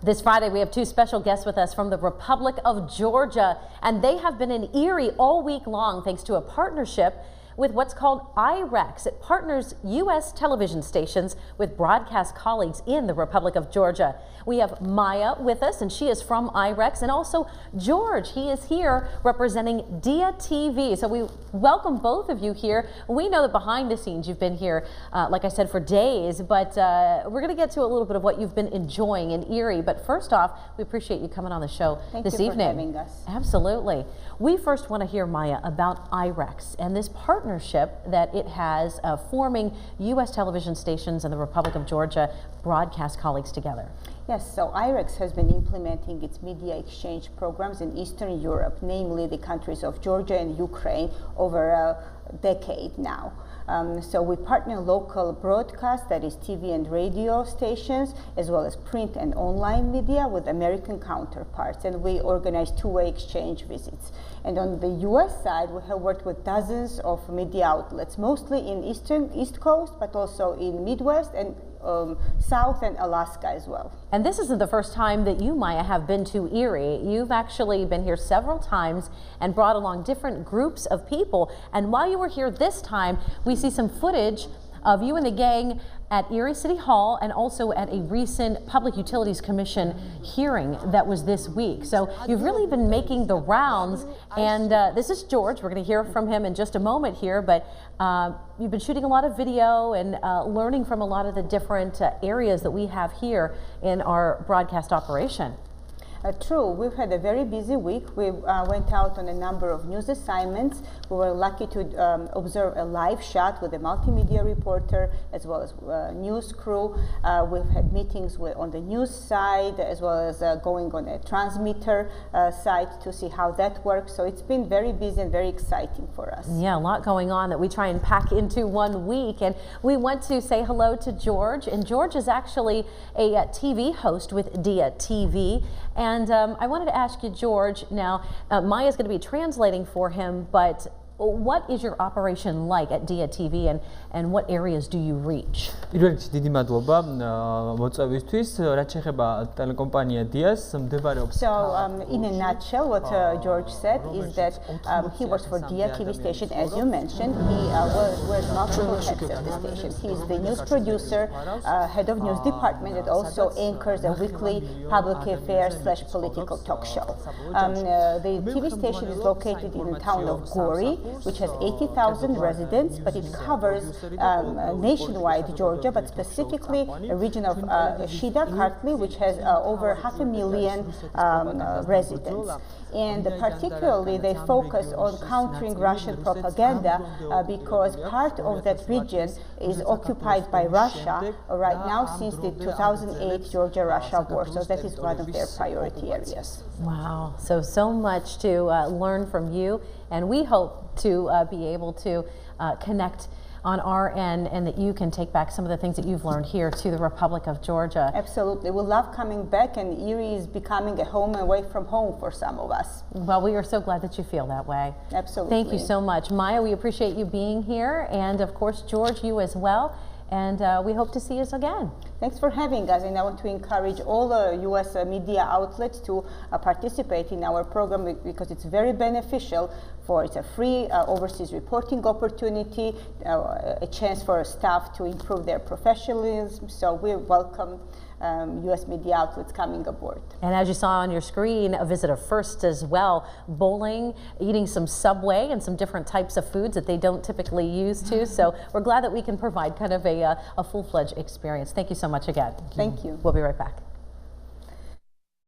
This Friday, we have two special guests with us from the Republic of Georgia, and they have been in Erie all week long thanks to a partnership with what's called IREX. It partners U.S. television stations with broadcast colleagues in the Republic of Georgia. We have Maya with us, and she is from IREX, and also George. He is here representing DIA TV. So we welcome both of you here. We know that behind the scenes you've been here, like I said, for days, but we're going to get to a little bit of what you've been enjoying in Erie. But first off, we appreciate you coming on the show this evening. Thank you for having us. Absolutely. We first want to hear, Maya, about IREX and this partnership that it has forming U.S. television stations and the Republic of Georgia broadcast colleagues together. Yes, so IREX has been implementing its media exchange programs in Eastern Europe, namely the countries of Georgia and Ukraine, over a decade now. So we partner local broadcast, that is TV and radio stations, as well as print and online media with American counterparts, and we organize two-way exchange visits. And on the U.S. side, we have worked with dozens of media outlets, mostly in East Coast, but also in Midwest and South and Alaska as well. And this isn't the first time that you, Maya, have been to Erie. You've actually been here several times and brought along different groups of people. And while you were here this time, we see some footage of you and the gang at Erie City Hall and also at a recent Public Utilities Commission hearing that was this week. So you've really been making the rounds, and this is George. We're going to hear from him in just a moment here, but you've been shooting a lot of video and learning from a lot of the different areas that we have here in our broadcast operation. True, we've had a very busy week. We went out on a number of news assignments. We were lucky to observe a live shot with a multimedia reporter as well as news crew. We've had meetings on the news side as well as going on a transmitter site to see how that works. So it's been very busy and very exciting for us. Yeah, a lot going on that we try and pack into 1 week. And we want to say hello to George. And George is actually a TV host with DIA TV. And I wanted to ask you, George, now Maya's going to be translating for him, but what is your operation like at DIA TV and what areas do you reach? დიდი მადლობა მოწვევისთვის, რაც შეეხება ტელეკომპანია DIA-ს, მდებარეობს. So in a nutshell, what George said is that he works for DIA TV station, as you mentioned. He wears multiple hats at the station. He's the news producer, head of news department, and also anchors a weekly public affairs / political talk show. The TV station is located in the town of Gori, which has 80,000 residents, but it covers nationwide Georgia, but specifically a region of Shida, Kartli, which has over 500,000 residents. And particularly they focus on countering Russian propaganda because part of that region is occupied by Russia right now since the 2008 Georgia-Russia war. So that is one of their priority areas. Wow, so much to learn from you, and we hope to be able to connect on our end, and that you can take back some of the things that you've learned here to the Republic of Georgia. Absolutely. We love coming back, and Erie is becoming a home away from home for some of us. Well, we are so glad that you feel that way. Absolutely. Thank you so much. Maya, we appreciate you being here, and of course, George, you as well. And we hope to see us again. Thanks for having us, and I want to encourage all the U.S. media outlets to participate in our program because it's very beneficial. It's a free overseas reporting opportunity, a chance for staff to improve their professionalism. So we welcome U.S. media outlets coming aboard. And as you saw on your screen, a visit of first as well, bowling, eating some Subway and some different types of foods that they don't typically use to. So we're glad that we can provide kind of a full-fledged experience. Thank you so much again. Thank you. We'll be right back.